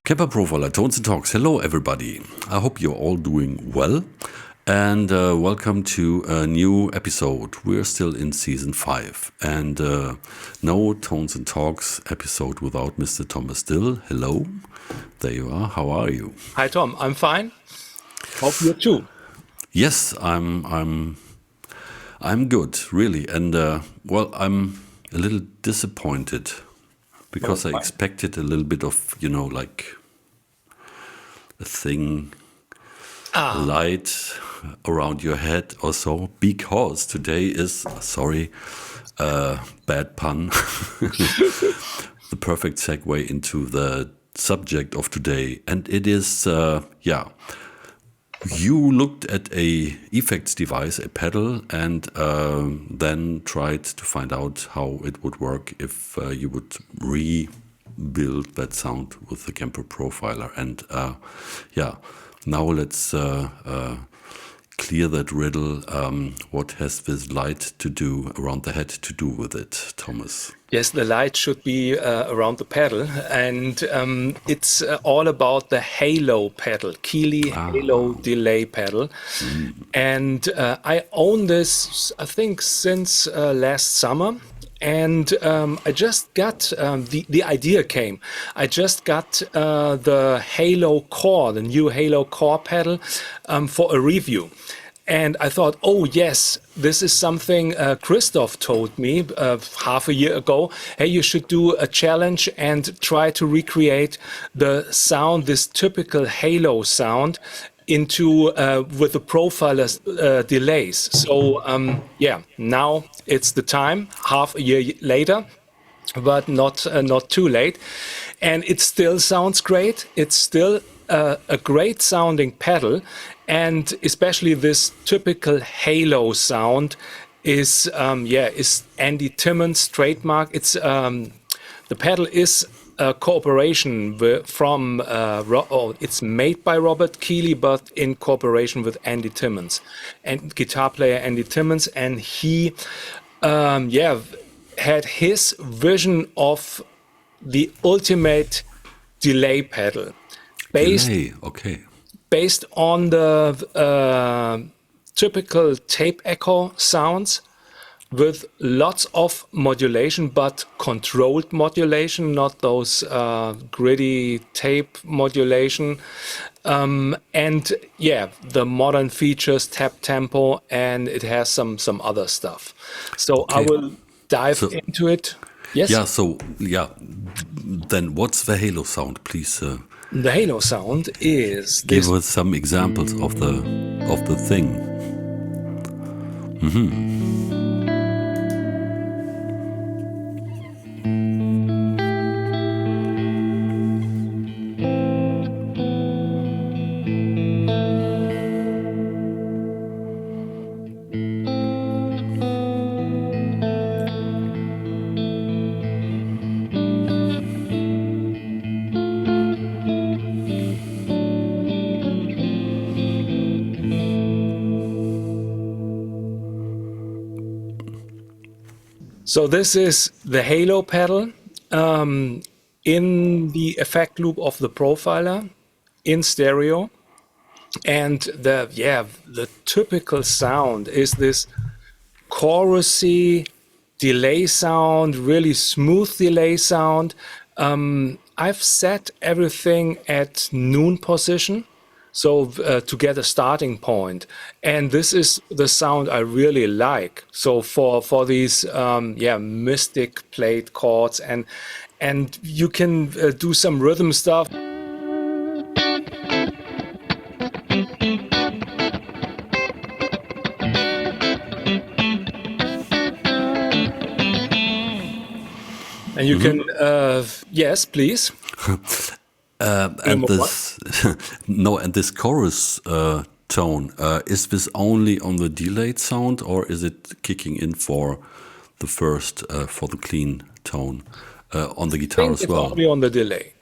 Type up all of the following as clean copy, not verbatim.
Kemper Profiler, Tones and Talks. Hello, everybody. I hope you're all doing well. And welcome to a new episode. We're still in season 5. And no Tones and Talks episode without Mr. Thomas Dill. Hello. There you are. How are you? Hi, Tom. I'm fine. Hope you too. Yes, I'm good, really. And well, I'm a little disappointed because I expected a little bit of, like a thing, a light around your head or so, because today is, sorry, bad pun, the perfect segue into the subject of today. And it is, you looked at a effects device, a pedal, and then tried to find out how it would work if you would rebuild that sound with the Kemper Profiler. And now let's clear that riddle. What has this light to do around the head to do with it, Thomas? Yes, the light should be around the pedal, and it's all about the Halo pedal, Keeley Halo delay pedal. And I own this, I think, since last summer. And I just got, the idea came. I just got the Halo Core, the new Halo Core pedal for a review. And I thought, oh, yes, this is something Christoph told me half a year ago. Hey, you should do a challenge and try to recreate the sound, this typical Halo sound, into with the Profiler's delays. So, now it's the time, half a year later, but not too late. And it still sounds great. It's still a great sounding pedal, and especially this typical Halo sound is Andy Timmons' trademark. It's the pedal is a cooperation from it's made by Robert Keeley, but in cooperation with Andy Timmons and guitar player Andy Timmons, and he had his vision of the ultimate delay pedal. Based on the typical tape echo sounds with lots of modulation, but controlled modulation, not those gritty tape modulation. The modern features, tap tempo, and it has some other stuff. So I will dive into it. Yes? Then what's the Halo sound, please? The Halo sound is this. Give us some examples of the thing. So this is the Halo pedal in the effect loop of the Profiler in stereo, and the typical sound is this chorusy delay sound, really smooth delay sound. I've set everything at noon position, so to get a starting point, and this is the sound I really like. So for these mystic played chords, and you can do some rhythm stuff. And you can yes, please. And this chorus tone, is this only on the delayed sound, or is it kicking in for the first, for the clean tone on the guitar as well? It's only on the delay.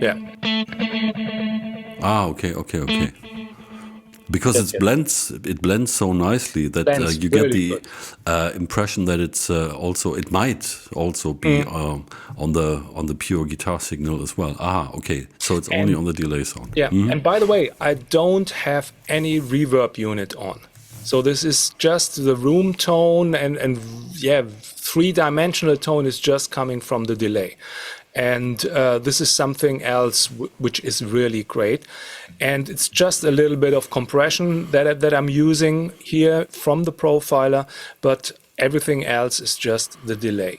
Yeah. Okay. because it blends so nicely that you get the impression that it's it might also be on the pure guitar signal as well. Okay, so it's only on the delay sound. Yeah, and by the way, I don't have any reverb unit on. So this is just the room tone, and yeah, three-dimensional tone is just coming from the delay. And this is something else which is really great. And it's just a little bit of compression that I'm using here from the profiler, but everything else is just the delay.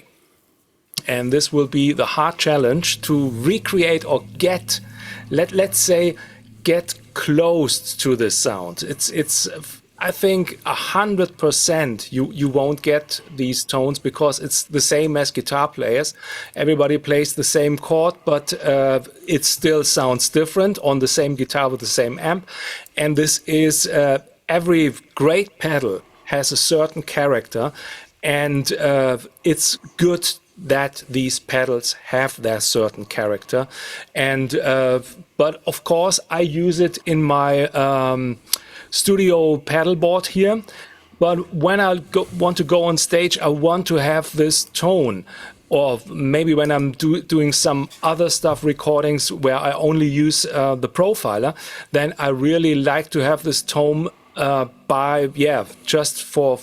And this will be the hard challenge to recreate or get, let's say, get close to this sound. It's I think 100% you won't get these tones because it's the same as guitar players. Everybody plays the same chord, but it still sounds different on the same guitar with the same amp. And this is every great pedal has a certain character, and it's good that these pedals have their certain character. And but of course I use it in my studio pedal board here, but when I want to go on stage, I want to have this tone. Or maybe when I'm doing some other stuff, recordings where I only use the profiler, then I really like to have this tone just for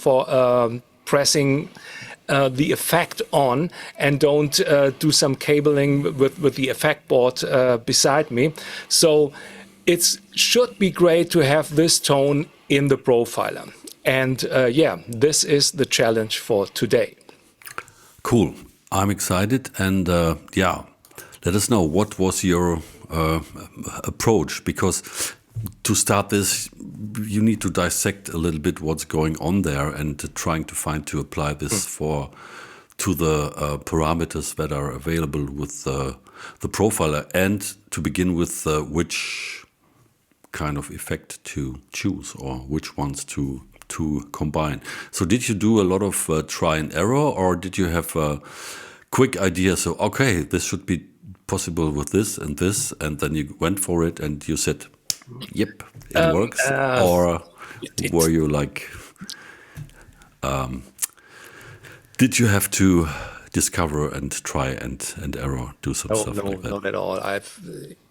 pressing the effect on, and don't do some cabling with the effect board beside me. So it should be great to have this tone in the profiler. And this is the challenge for today. Cool. I'm excited. And let us know, what was your approach? Because to start this, you need to dissect a little bit what's going on there, and trying to apply this to the parameters that are available with the profiler, and to begin with which kind of effect to choose, or which ones to combine. So did you do a lot of try and error, or did you have a quick idea? So, okay, this should be possible with this, and then you went for it and you said, yep, it works? Or were you like, did you have to discover and try and error, do some stuff like that? No, not at all.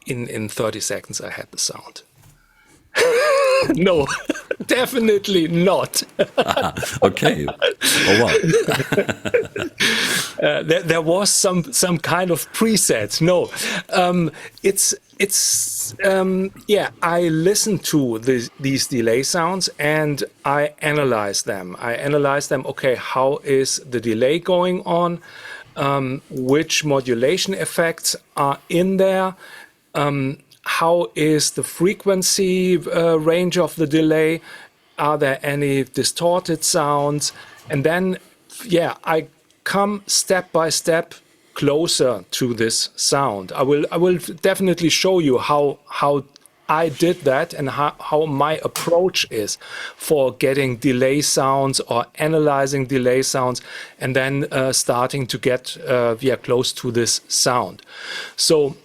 In 30 seconds I had the sound. No, definitely not. Okay. Oh wow. There was some kind of preset. No, I listen to these delay sounds and I analyze them. Okay, how is the delay going on? Which modulation effects are in there? How is the frequency range of the delay? Are there any distorted sounds? And then, I come step by step closer to this sound. I will definitely show you how I did that, and how my approach is for getting delay sounds or analyzing delay sounds, and then starting to get close to this sound. So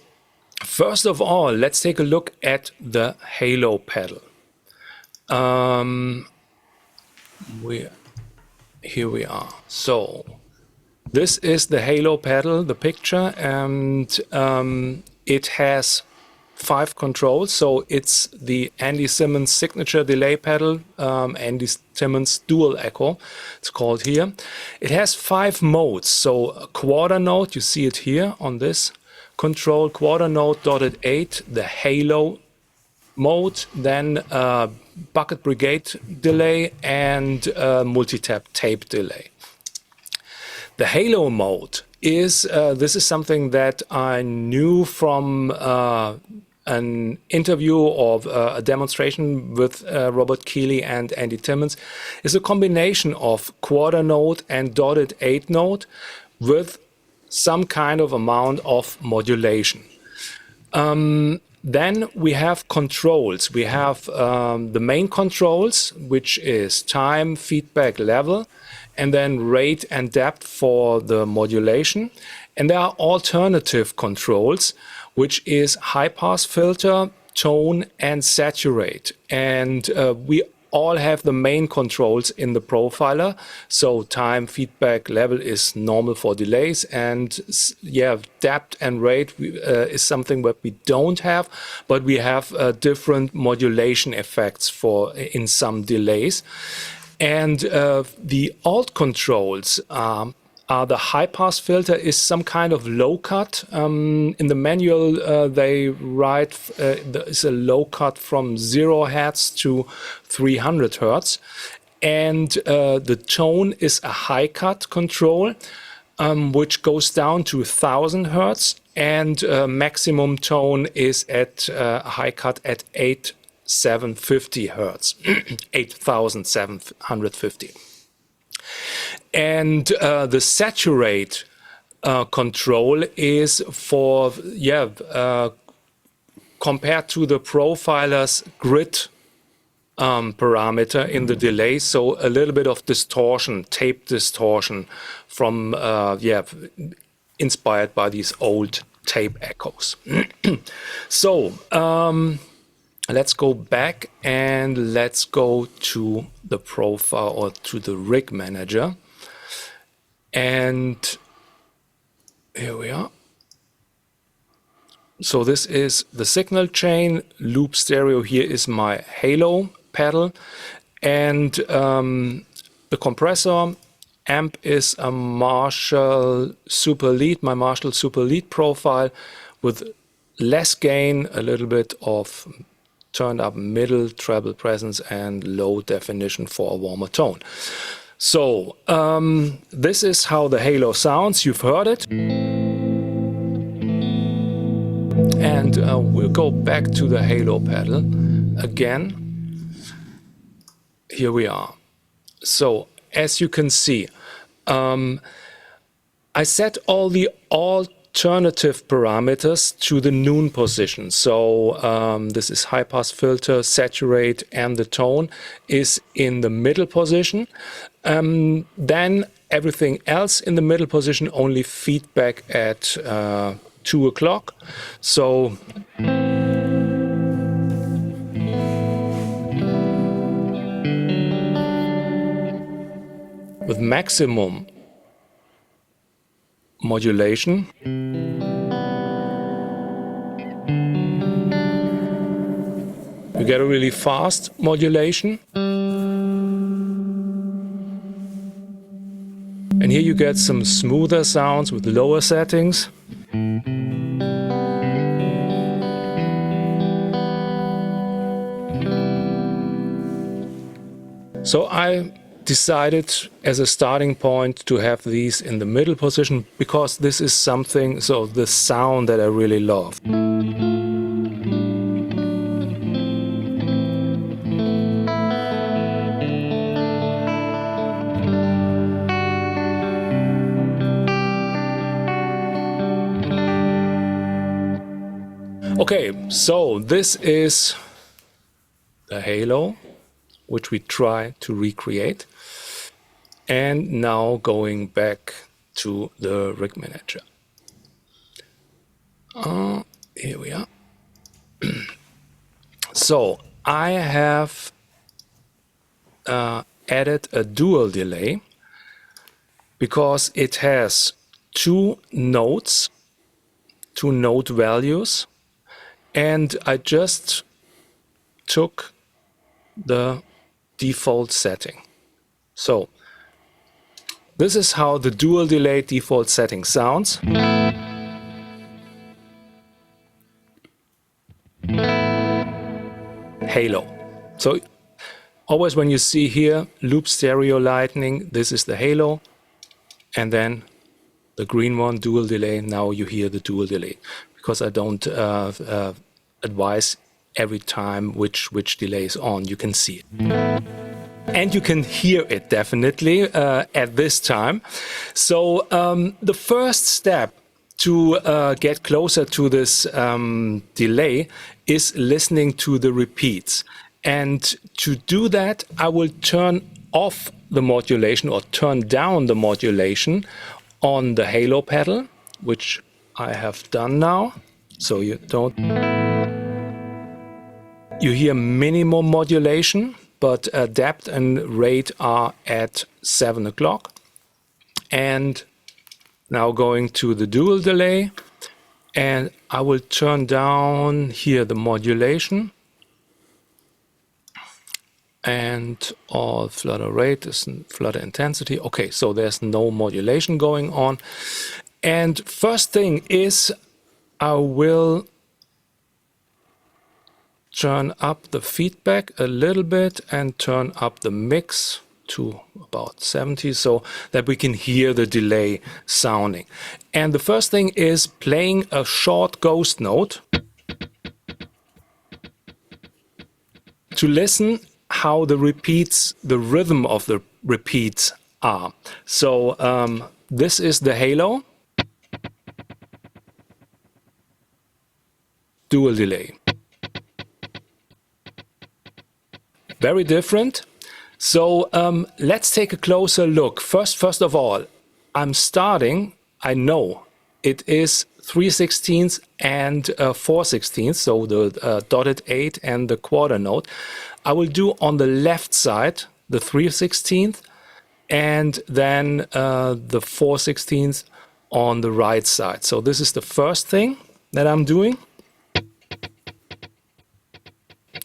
first of all, let's take a look at the Halo pedal. Here we are. So this is the Halo pedal, the picture, and it has 5 controls. So it's the Andy Simmons signature delay pedal, Andy Simmons dual echo, it's called here. It has 5 modes. So a quarter note, you see it here on this control, quarter note, dotted 8, the Halo mode, then bucket brigade delay, and multi-tap tape delay. The Halo mode is, this is something that I knew from an interview or a demonstration with Robert Keeley and Andy Timmons, is a combination of quarter note and dotted 8 note with some kind of amount of modulation. Then we have controls. We have the main controls, which is time, feedback, level, and then rate and depth for the modulation. And there are alternative controls, which is high pass filter, tone, and saturate. And we all have the main controls in the profiler. So time, feedback, level is normal for delays, and yeah, depth and rate is something that we don't have, but we have different modulation effects for in some delays. And the alt controls the high-pass filter is some kind of low cut. In the manual, they write is a low cut from 0 Hertz to 300 Hertz. And the tone is a high cut control, which goes down to 1000 Hertz. And maximum tone is at a high cut at 8750 Hertz, 8750. And the saturate control is for, compared to the profiler's grid parameter in the delay. So a little bit of distortion, tape distortion from, inspired by these old tape echoes. So let's go back and let's go to the profile or to the rig manager. And here we are. So this is the signal chain. Loop stereo here is my Halo pedal. And the compressor amp is a Marshall Super Lead, my Marshall Super Lead profile with less gain, a little bit of turned up middle treble presence and low definition for a warmer tone. So this is how the Halo sounds. You've heard it. And we'll go back to the Halo pedal again. Here we are. So as you can see, I set all the alternative parameters to the noon position. So this is high pass filter, saturate, and the tone is in the middle position. Then everything else in the middle position, only feedback at 2 o'clock. So with maximum modulation, you get a really fast modulation. And here you get some smoother sounds with lower settings. So I decided as a starting point to have these in the middle position because this is something, so the sound that I really love. Okay, so this is the Halo, which we try to recreate. And now going back to the rig manager. Here we are. So I have added a dual delay because it has two note values, and I just took the default setting. So this is how the dual delay default setting sounds. Halo. So always when you see here loop stereo lightning, this is the Halo, and then the green one, dual delay. Now you hear the dual delay because I don't advise every time which delay is on. You can see it. And you can hear it definitely at this time. So the first step to get closer to this delay is listening to the repeats. And to do that, I will turn off the modulation or turn down the modulation on the Halo pedal, which I have done now. So you don't. You hear minimum modulation, but depth and rate are at 7 o'clock. And now going to the dual delay, and I will turn down here the modulation. And all flutter rate is flutter intensity. Okay, so there's no modulation going on. And first thing is I will turn up the feedback a little bit and turn up the mix to about 70 so that we can hear the delay sounding. And the first thing is playing a short ghost note to listen how the repeats, the rhythm of the repeats are. So this is the halo. Dual delay. Very different. So let's take a closer look. First of all, I'm starting, I know it is 3/16 and 4/16, so the dotted 8 and the quarter note. I will do on the left side the 3/16 and then the 4/16 on the right side. So this is the first thing that I'm doing.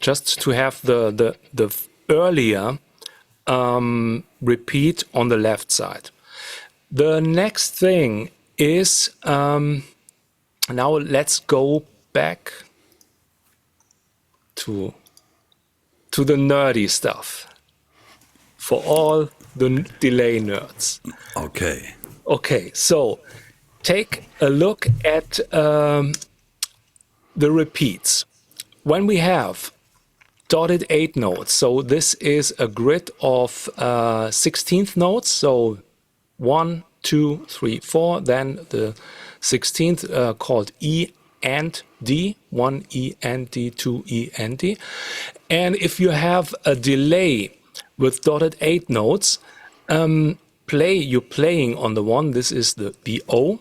Just to have the earlier repeat on the left side. The next thing is, now let's go back to the nerdy stuff for all the delay nerds. Okay. Okay, so take a look at the repeats. When we have dotted 8 notes, so this is a grid of 16th notes, so 1, 2, 3, 4, then the 16th called E and D, 1 E and D, 2 E and D. And if you have a delay with dotted 8 notes, you're playing on the one, this is the O,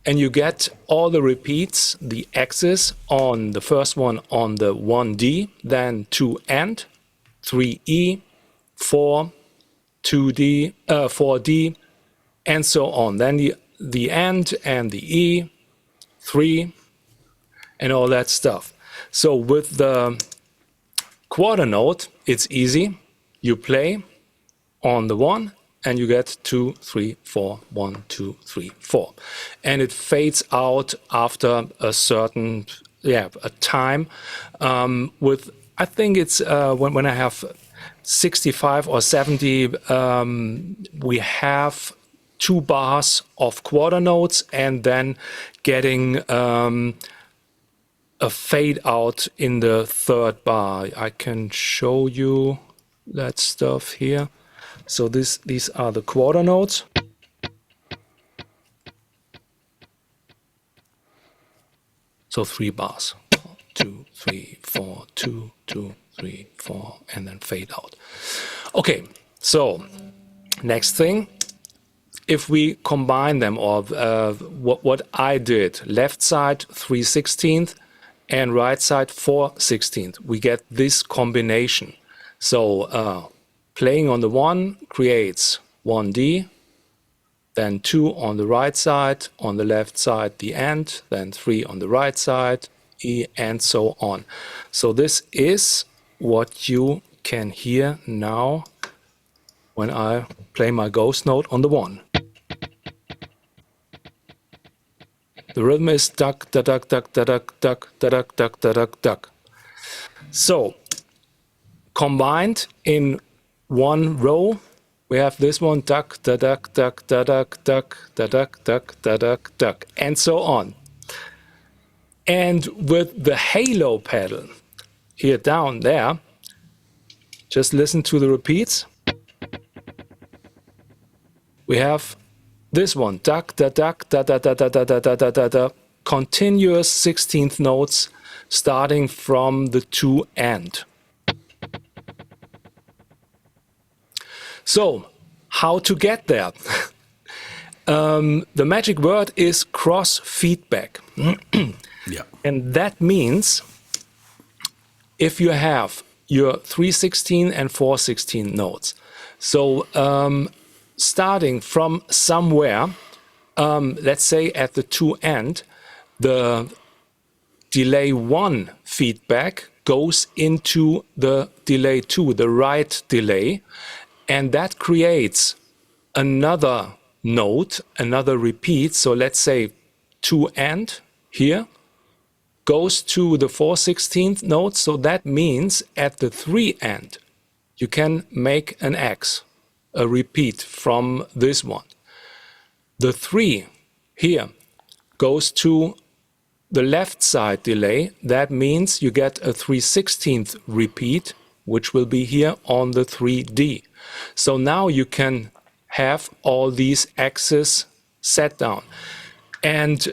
and you get all the repeats, the X's on the first one on the 1D, then 2 and, 3E, 4, 2D, 4D, and so on. Then the and the E, 3, and all that stuff. So with the quarter note, it's easy. You play on the 1, and you get 2, 3, 4, 1, 2, 3, 4. And it fades out after a certain, a time. With, I think it's when I have 65 or 70, we have 2 bars of quarter notes and then getting a fade out in the 3rd bar. I can show you that stuff here. So these are the quarter notes. So 3 bars. 2, 3, 4, 2, 2, 3, 4, and then fade out. Okay, so next thing, if we combine them, or what I did, left side 3/16 and right side 4/16, we get this combination. So playing on the 1 creates 1D, then 2 on the right side, on the left side the and, then 3 on the right side, E, and so on. So this is what you can hear now when I play my ghost note on the 1. The rhythm is duck, da duck, duck, da duck, duck, da duck, duck, da duck, duck. So combined in one row, we have this one, duck, da duck, duck, da duck, duck, da duck, duck, da duck, duck, and so on. And with the halo pedal here down there, just listen to the repeats. We have this one, duck, da duck, da da da da da da da da da da, continuous 16th notes starting from the 2 and. So, how to get there? The magic word is cross feedback. Yeah. And that means if you have your 316 and 416 nodes. So starting from somewhere, let's say at the 2 end, the delay 1 feedback goes into the delay 2, the right delay, and that creates another node, another repeat. So let's say 2 end here goes to the 4/16th node. So that means at the 3 end, you can make an X, a repeat from this one. The 3 here goes to the left side delay. That means you get a 3/16th repeat, which will be here on the 3D. So now you can have all these X's set down. And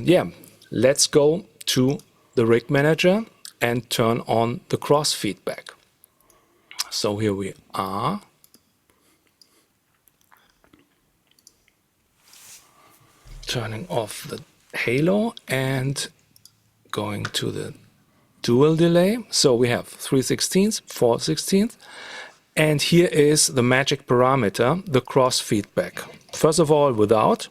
yeah, let's go to the rig manager and turn on the cross feedback. So here we are. Turning off the halo and going to the dual delay. So we have 3/16, 4/16, and here is the magic parameter, the cross feedback. First of all, without.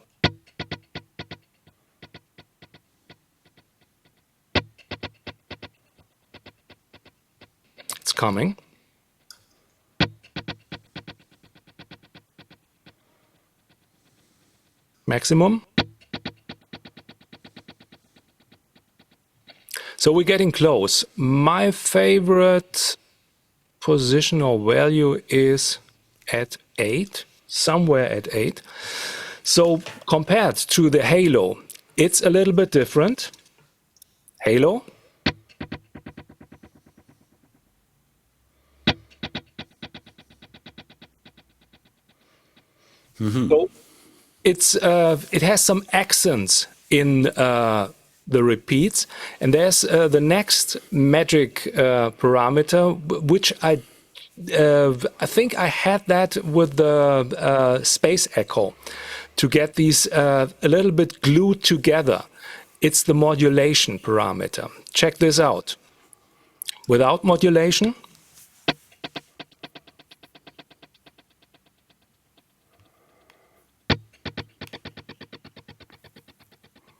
It's coming. Maximum. So we're getting close. My favorite position or value is at 8, somewhere at 8. So compared to the halo, it's a little bit different. Halo. So it has some accents in the repeats, and there's the next magic parameter, which I think I had that with the space echo to get these a little bit glued together. It's the modulation parameter. Check this out. Without modulation,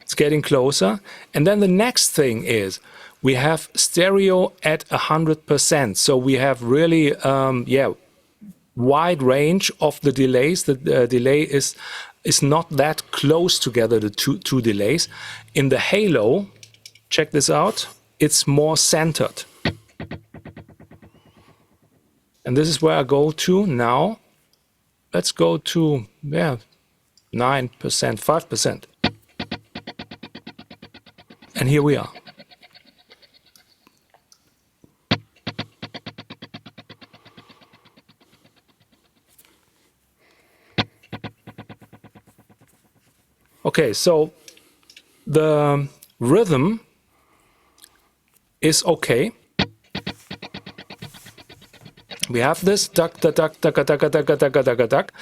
it's getting closer. And then the next thing is we have stereo at 100%. So we have really, wide range of the delays. The delay is not that close together, the two delays. In the halo, check this out, it's more centered. And this is where I go to now. Let's go to, 9%, 5%. And here we are. Okay, so the rhythm is okay. We have this duck, duck, duck, duck, duck, duck, duck, duck, duck, duck, duck.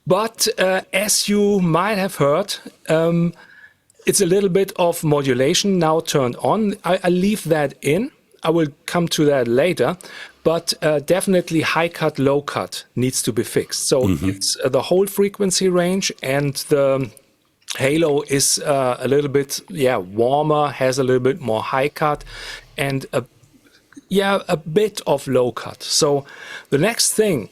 But as you might have heard, it's a little bit of modulation now turned on. I leave that in. I will come to that later. But definitely high cut, low cut needs to be fixed. So it's the whole frequency range, and the halo is a little bit warmer, has a little bit more high cut, and a bit of low cut. So the next thing,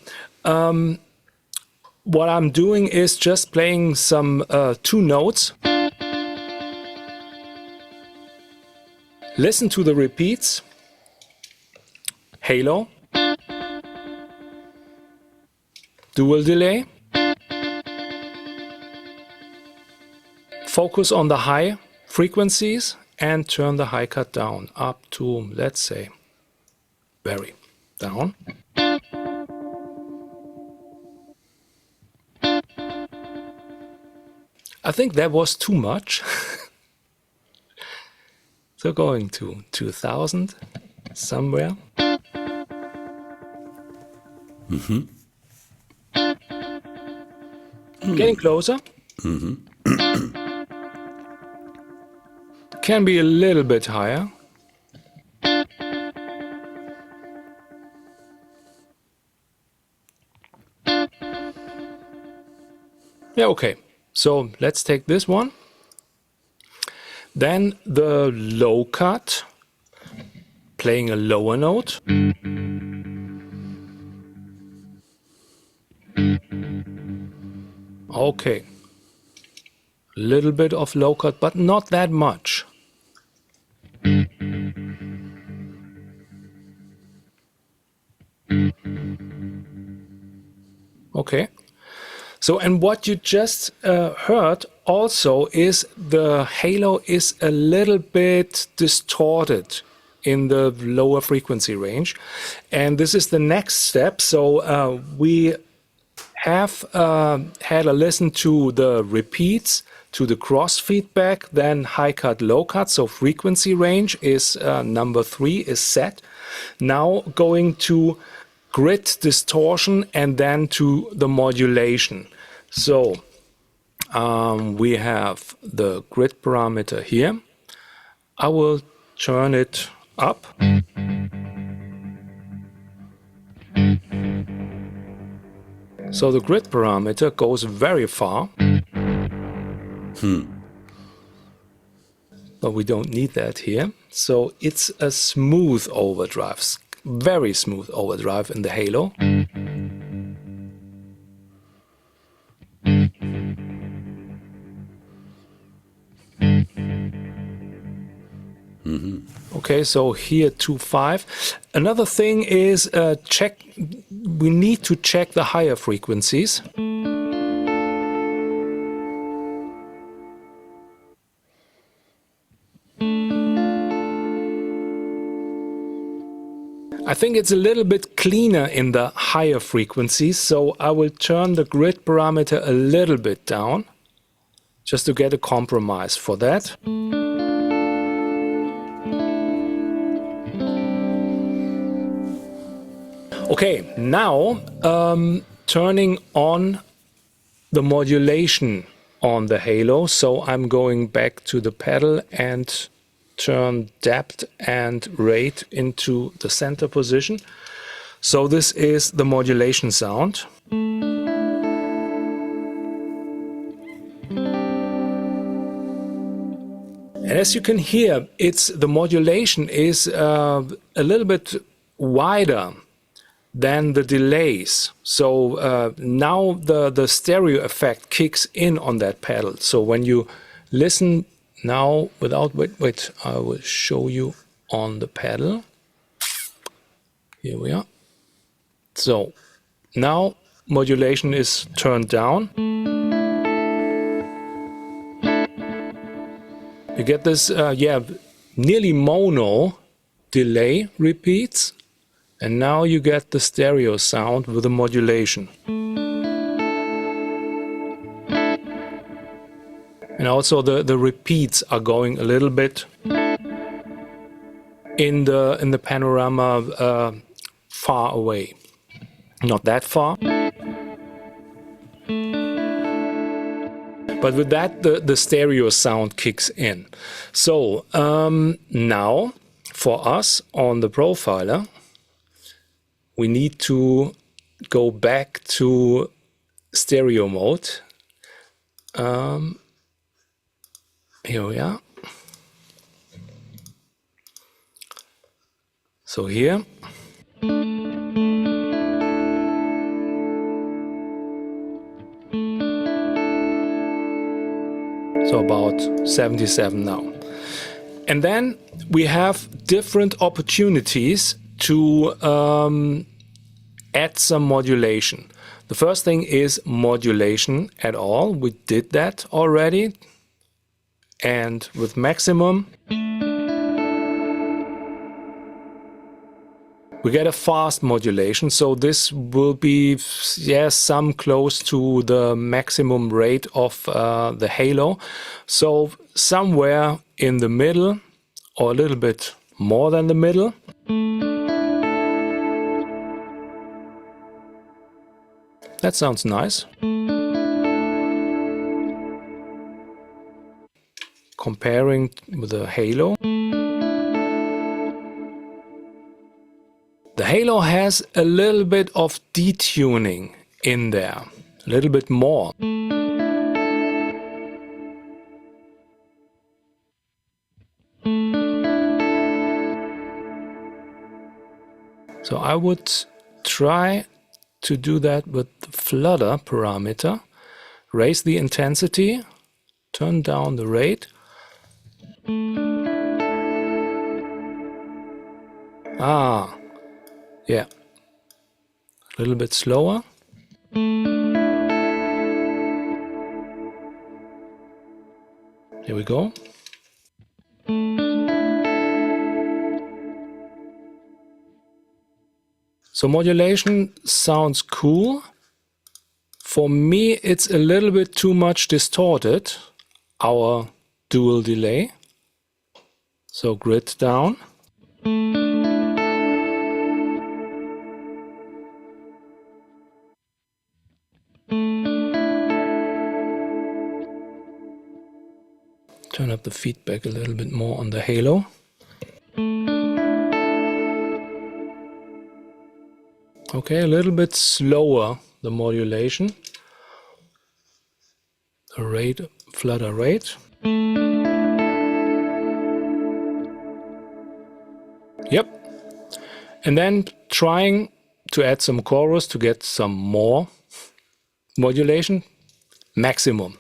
what I'm doing is just playing some 2 notes. Listen to the repeats. Halo. Dual delay. Focus on the high frequencies and turn the high cut down up to, let's say, very down. I think that was too much. So going to 2000 somewhere. Getting closer. Can be a little bit higher. Yeah, okay. So let's take this one. Then the low cut, playing a lower note. Okay. A little bit of low cut, but not that much. Okay. So, and what you just heard also is the halo is a little bit distorted in the lower frequency range. And this is the next step. So we have had a listen to the repeats, to the cross feedback, then high cut, low cut. So frequency range is number 3 is set. Now going to grid distortion and then to the modulation. So we have the grid parameter here. I will turn it up. So the grid parameter goes very far. But we don't need that here. So it's a smooth overdrive, very smooth overdrive in the halo. Okay, so here 2.5. Another thing is we need to check the higher frequencies. I think it's a little bit cleaner in the higher frequencies, so I will turn the grid parameter a little bit down just to get a compromise for that. Okay, now turning on the modulation on the halo. So I'm going back to the pedal and turn depth and rate into the center position. So this is the modulation sound. And as you can hear, the modulation is a little bit wider than the delays. So now the stereo effect kicks in on that pedal. So when you listen now without, wait, I will show you on the pedal. Here we are. So now modulation is turned down. You get this, nearly mono delay repeats. And now you get the stereo sound with the modulation. And also the repeats are going a little bit in the panorama far away. Not that far. But with that, the stereo sound kicks in. So now for us on the profiler, we need to go back to stereo mode. Here we are. So here. So about 77 now. And then we have different opportunities to add some modulation. The first thing is modulation at all. We did that already. And with maximum, we get a fast modulation. So this will be, some close to the maximum rate of the halo. So somewhere in the middle, or a little bit more than the middle. That sounds nice. Comparing with the halo. The halo has a little bit of detuning in there, a little bit more. So I would try to do that with the flutter parameter. Raise the intensity, turn down the rate. Yeah, a little bit slower. Here we go. So modulation sounds cool. For me, it's a little bit too much distorted, our dual delay. So grid down. Turn up the feedback a little bit more on the halo. Okay, a little bit slower, the modulation. The rate, flutter rate. Yep. And then trying to add some chorus to get some more modulation. Maximum.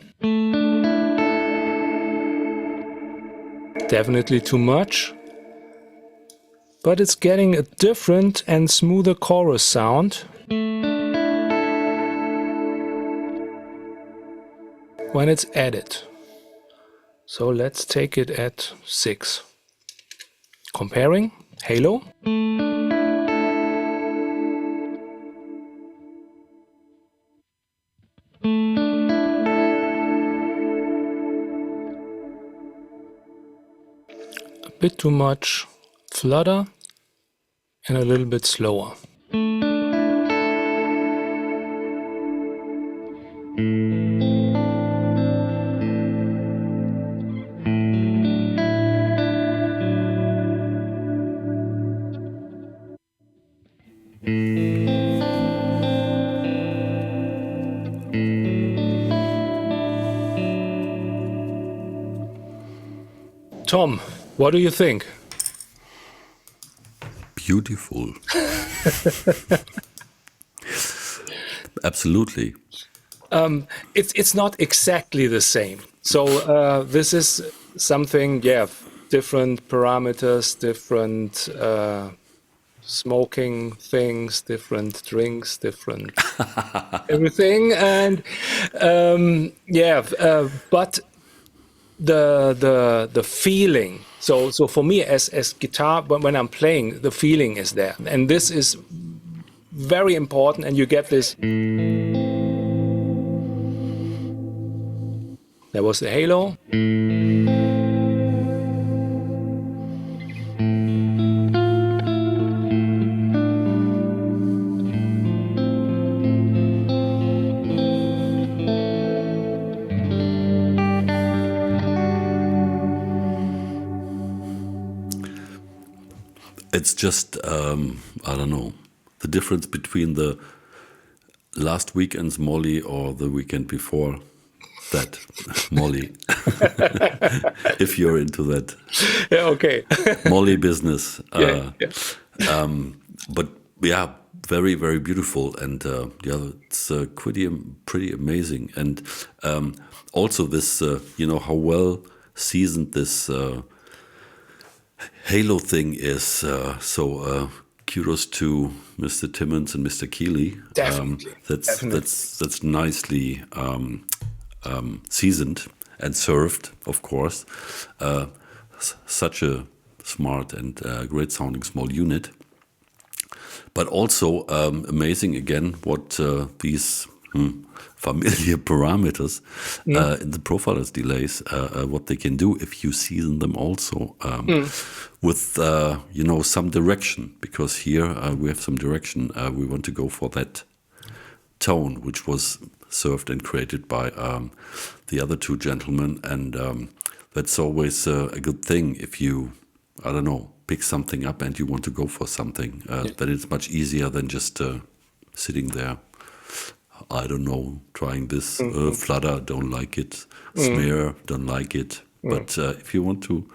Definitely too much. But it's getting a different and smoother chorus sound when it's added. So let's take it at 6. Comparing halo. A bit too much flutter and a little bit slower. Tom, what do you think? Beautiful. Absolutely. It's not exactly the same. So this is something, different parameters, different smoking things, different drinks, different everything, and but the feeling. So for me as guitar, when I'm playing, the feeling is there, and this is very important. And you get this. There was the halo. It's just, I don't know, the difference between the last weekend's Molly or the weekend before that Molly. If you're into that. Yeah, okay. Molly business. Yeah. But yeah, very, very beautiful. And it's pretty amazing. And also this, how well seasoned this halo thing is. So kudos to Mr. Timmons and Mr. Keeley. Definitely. That's nicely seasoned and served, of course. Such a smart and great sounding small unit. But also amazing again what these familiar parameters in the profiler's delays, what they can do if you season them also with some direction, because here we have some direction. We want to go for that tone which was served and created by the other two gentlemen, and that's always a good thing if you, I don't know, pick something up and you want to go for something. Then it's much easier than just sitting there. I don't know, trying this flutter, don't like it, smear, don't like it. But if you want to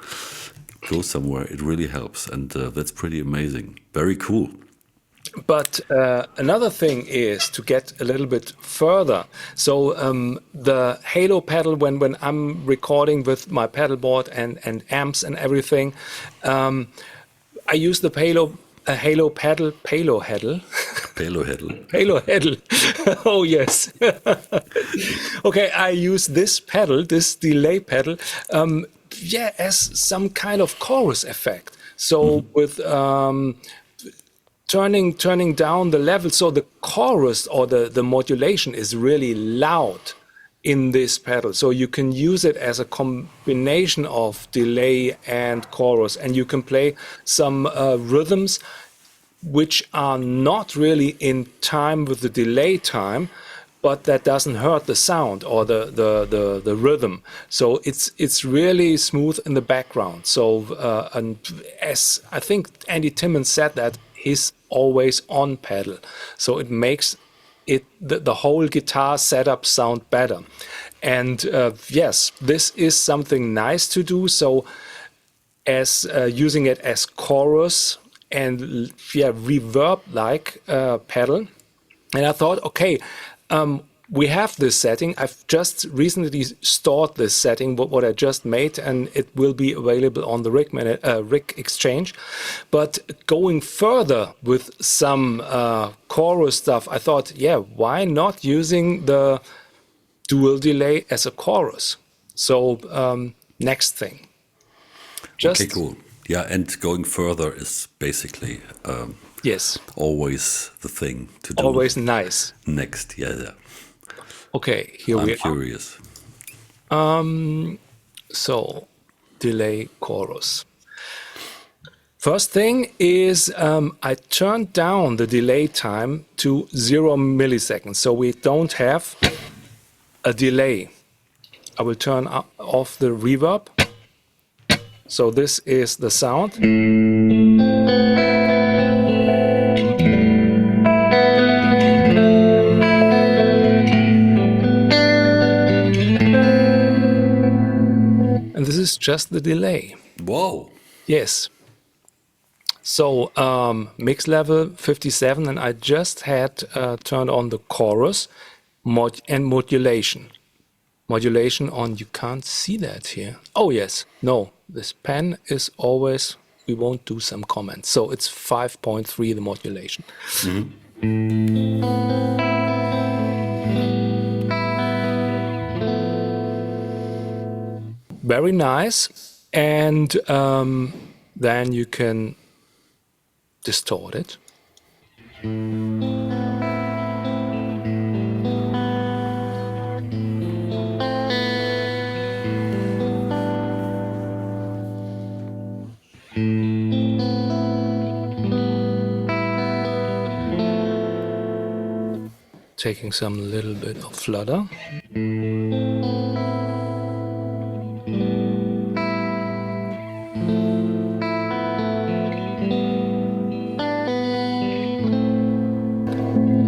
go somewhere, it really helps, and that's pretty amazing. Very cool. But another thing is to get a little bit further. So the Halo pedal, when I'm recording with my pedal board and amps and everything, I use the Halo pedal, Palo pedal. Palo Heddle. Halo pedal. Oh, yes. Okay, I use this pedal, this delay pedal, yeah, as some kind of chorus effect. So with turning down the level, so the chorus or the modulation is really loud in this pedal. So you can use it as a combination of delay and chorus, and you can play some rhythms which are not really in time with the delay time, but that doesn't hurt the sound or the rhythm. So it's really smooth in the background. So and as I think Andy Timmons said that he's always on pedal, so it makes it the whole guitar setup sound better. And yes, this is something nice to do. So as using it as chorus and yeah, reverb like pedal. And I thought, okay, we have this setting. I've just recently stored this setting, what I just made, and it will be available on the Rig Exchange. But going further with some chorus stuff, I thought, yeah, why not using the dual delay as a chorus? So next thing. Okay, cool. Yeah, and going further is basically yes, always the thing to do. always nice. Next, yeah. Okay, here I'm we curious. are. So, delay chorus. First thing is I turned down the delay time to 0 milliseconds, so we don't have a delay. I will turn off the reverb. So this is the sound. And this is just the delay. Whoa. Yes. So mix level 57, and I just had turned on the chorus and modulation. Modulation on, you can't see that here. Oh yes, no, this pen is always, we won't do some comments. So it's 5.3, the modulation. Very nice. And then you can distort it. Taking some little bit of flutter.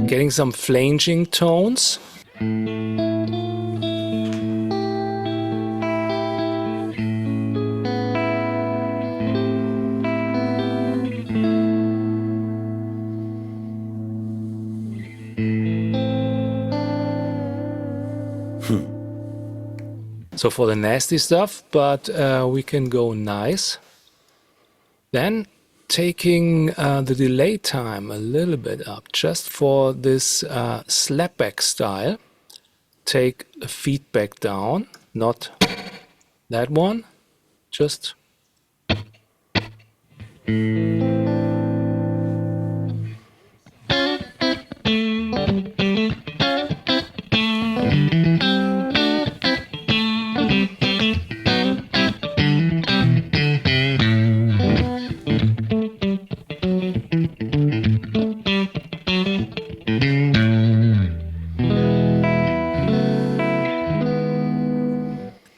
Getting some flanging tones. So for the nasty stuff, but we can go nice. Then taking the delay time a little bit up, just for this slapback style. Take a feedback down, not that one, just.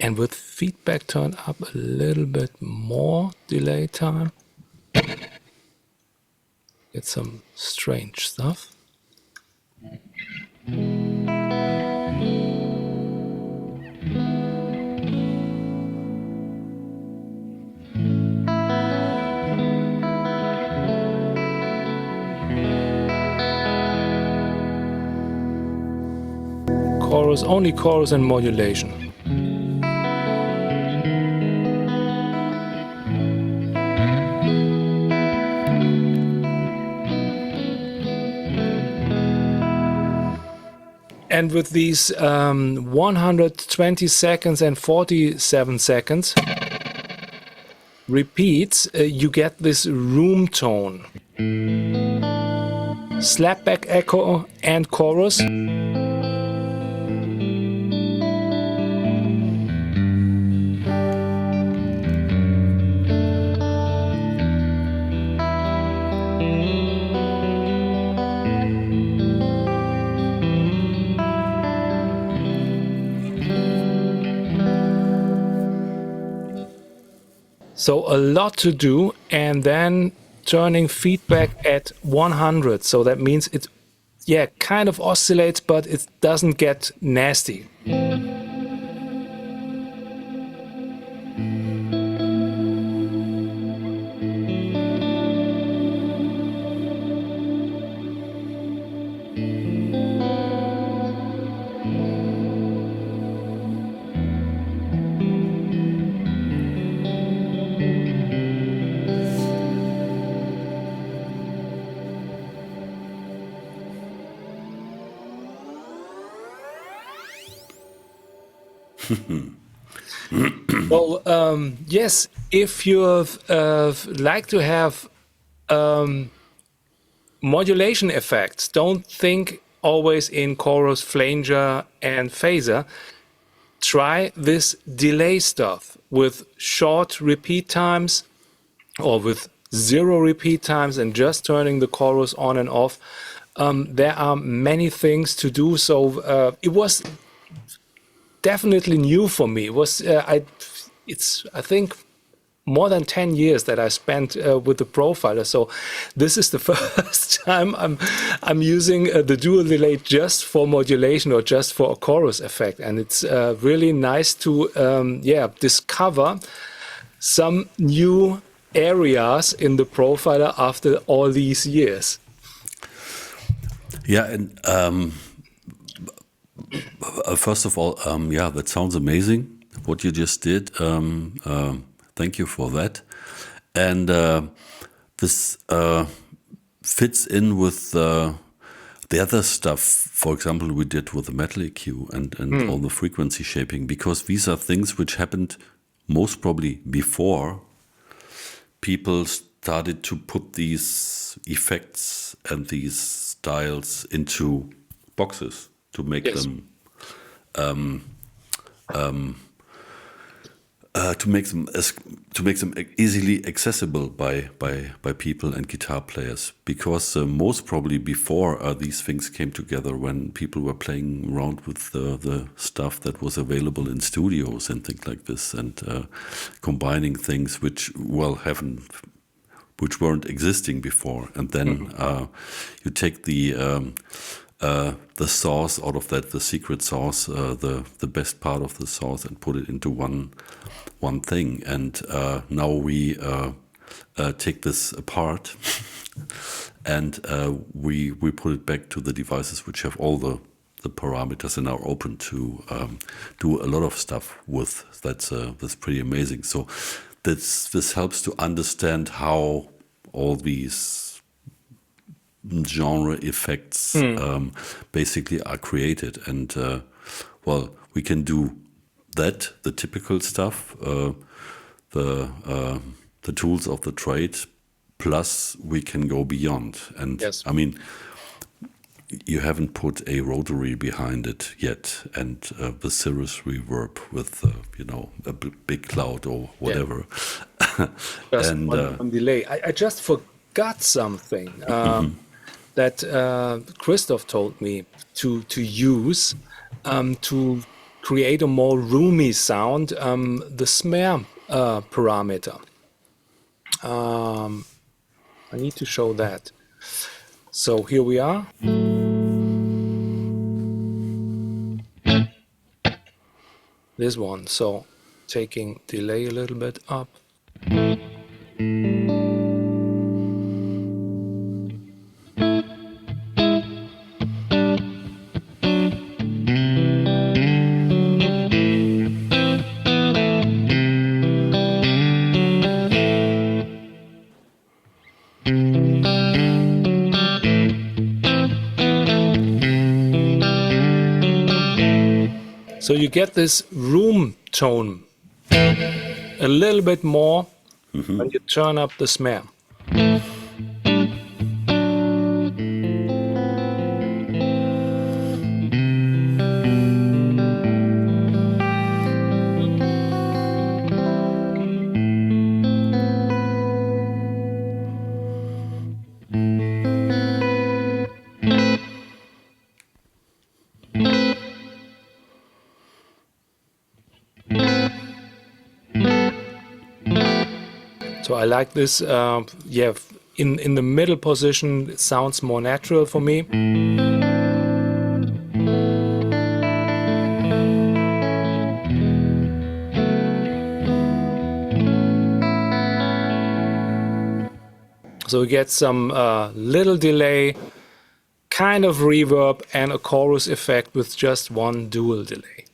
And with feedback turned up a little bit more delay time, get some strange stuff. chorus, only chorus and modulation. And with these 120 seconds and 47 seconds repeats, you get this room tone. Slapback echo and chorus. So a lot to do, and then turning feedback at 100. So that means it, yeah, kind of oscillates, but it doesn't get nasty. So yes, if you like to have modulation effects, don't think always in chorus, flanger, and phaser. Try this delay stuff with short repeat times or with 0 repeat times and just turning the chorus on and off. There are many things to do. So it was definitely new for me. It was I think more than 10 years that I spent with the profiler. So this is the first time I'm using the dual delay just for modulation or just for a chorus effect, and it's really nice to discover some new areas in the profiler after all these years. Yeah, and first of all, yeah, that sounds amazing, what you just did. Thank you for that. And this fits in with the other stuff, for example, we did with the metal EQ and all the frequency shaping, because these are things which happened most probably before people started to put these effects and these styles into boxes to make them easily accessible by people and guitar players, because most probably before these things came together, when people were playing around with the stuff that was available in studios and things like this, and combining things which weren't existing before, and then you take the sauce out of that, the secret sauce, the best part of the sauce, and put it into one thing. And now we take this apart and we put it back to the devices which have all the parameters and are open to do a lot of stuff with. That's pretty amazing. So this helps to understand how all these genre effects basically are created. And well, we can do that, the typical stuff, the tools of the trade, plus we can go beyond. And yes. I mean, you haven't put a rotary behind it yet, and the Cirrus reverb with a big cloud or whatever. Yeah. Just and on delay. I just forgot something that Christoph told me to use to create a more roomy sound, the snare parameter. I need to show that. So here we are. This one. So taking delay a little bit up. So you get this room tone a little bit more when you turn up the snare. So I like this, yeah, in the middle position, it sounds more natural for me. So we get some little delay, kind of reverb, and a chorus effect with just one dual delay.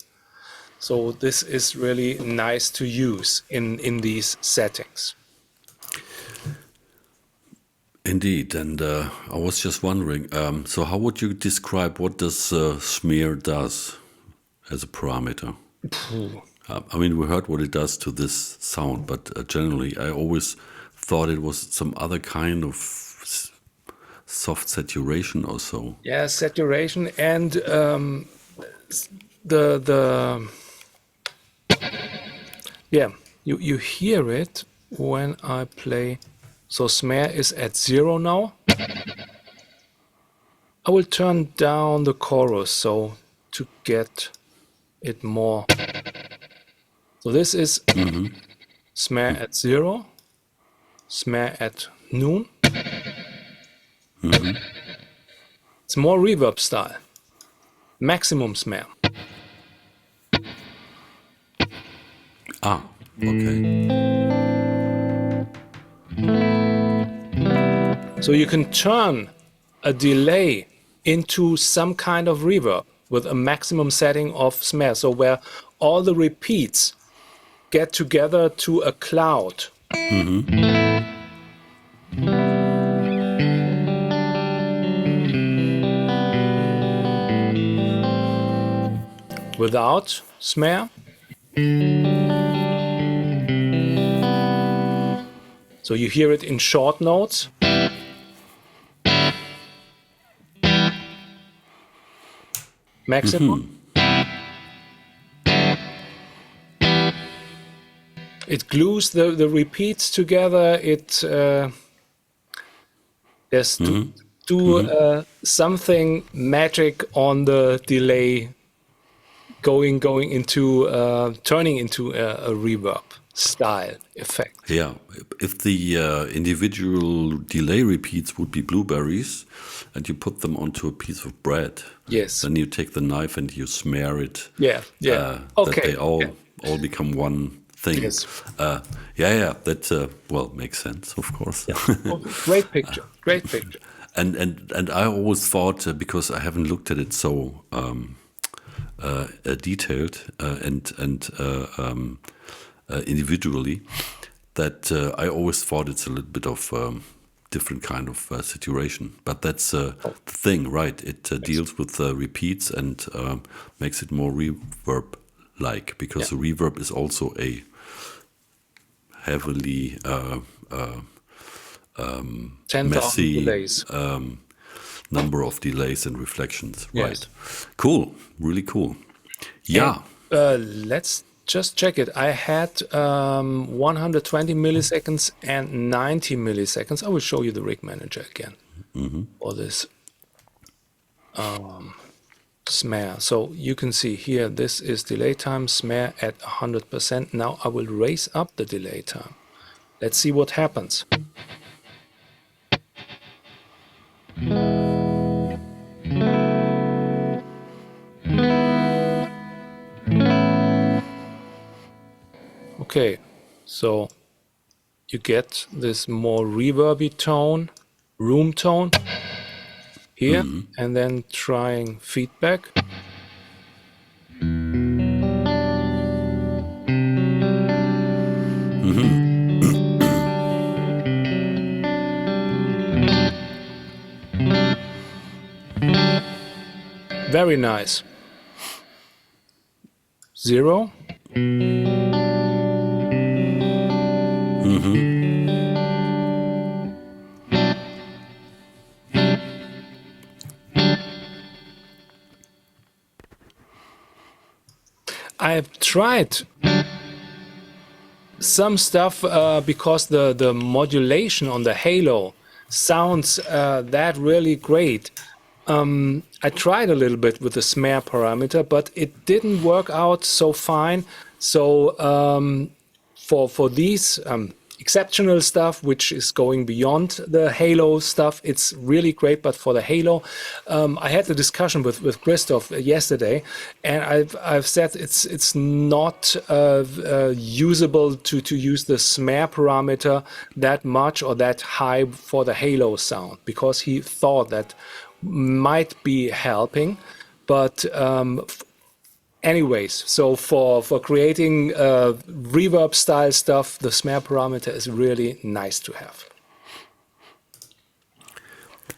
So this is really nice to use in these settings. Indeed, and I was just wondering, so how would you describe what does smear does as a parameter? I mean, we heard what it does to this sound, but generally, I always thought it was some other kind of soft saturation or so. Yeah, saturation and the yeah, you hear it when I play. So snare is at 0 now. I will turn down the chorus so to get it more. So this is snare at 0, snare at noon. It's more reverb style. Maximum snare. Ah, okay. So you can turn a delay into some kind of reverb with a maximum setting of snare. So where all the repeats get together to a cloud. Without snare. So you hear it in short notes. Maximum. It glues the repeats together. It there's something magic on the delay going into turning into a reverb style effect. Yeah, if the individual delay repeats would be blueberries, and you put them onto a piece of bread, Yes. then you take the knife and you smear it. Yeah. That they all become one thing. Yes. That well makes sense, of course. Oh, great picture. Great picture. And I always thought because I haven't looked at it so detailed and individually, that I always thought it's a little bit of different kind of saturation. But that's the thing, right? It deals with repeats and makes it more reverb-like, because the reverb is also a heavily 10,000 messy delays. number of delays and reflections. Yes. Right. Cool. Really cool. Yeah. Let's just check it. I had 120 milliseconds and 90 milliseconds. I will show you the rig manager again for this snare. So you can see here, this is delay time, snare at 100%. Now I will raise up the delay time. Let's see what happens. Okay, so you get this more reverby tone, room tone here, and then trying feedback. Very nice. 0. I've tried some stuff because the modulation on the Halo sounds that really great. I tried a little bit with the snare parameter, but it didn't work out so fine. So for these exceptional stuff, which is going beyond the Halo stuff, it's really great. But for the Halo, I had the discussion with Christoph yesterday, and I've said it's not usable to use the snare parameter that much or that high for the Halo sound, because he thought that might be helping. But anyways, so for creating reverb style stuff, the snare parameter is really nice to have.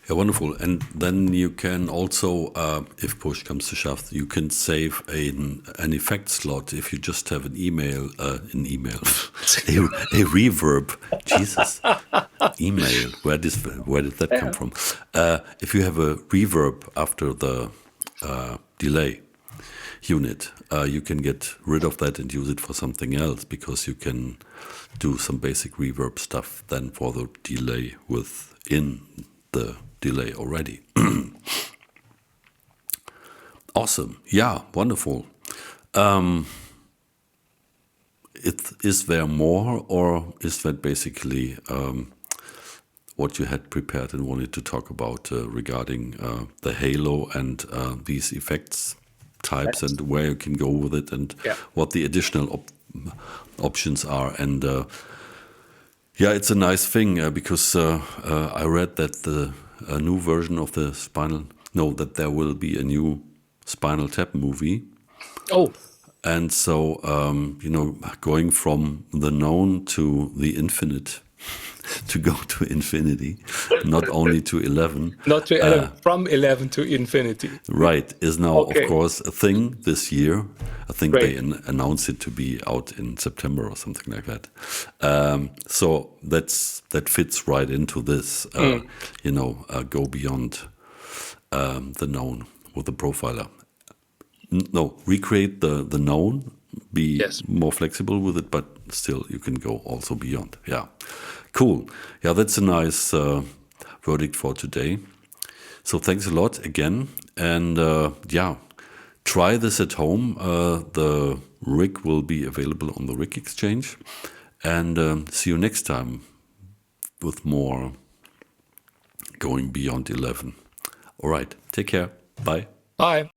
Yeah, wonderful. And then you can also, if push comes to shove, you can save an effect slot if you just have a reverb. Jesus, email. Where did that come from? If you have a reverb after the delay unit, you can get rid of that and use it for something else, because you can do some basic reverb stuff then for the delay within the delay already. Awesome. Yeah, wonderful. Is there more, or is that basically what you had prepared and wanted to talk about regarding the Halo and these effects types and where you can go with it, and what the additional options are? And yeah, it's a nice thing because I read that a new version of the that there will be a new Spinal Tap movie. Oh. And so, going from the known to the infinite, to go to infinity, not only to 11. Not to 11, from 11 to infinity. Right, is now, of course, a thing this year. I think they announced it to be out in September or something like that. So that fits right into this, go beyond the known with the profiler. No, recreate the known, be more flexible with it, but still you can go also beyond. Yeah, cool. Yeah, that's a nice verdict for today. So thanks a lot again. And try this at home. The rig will be available on the Rig Exchange. And see you next time with more going beyond 11. All right, take care. Bye. Bye.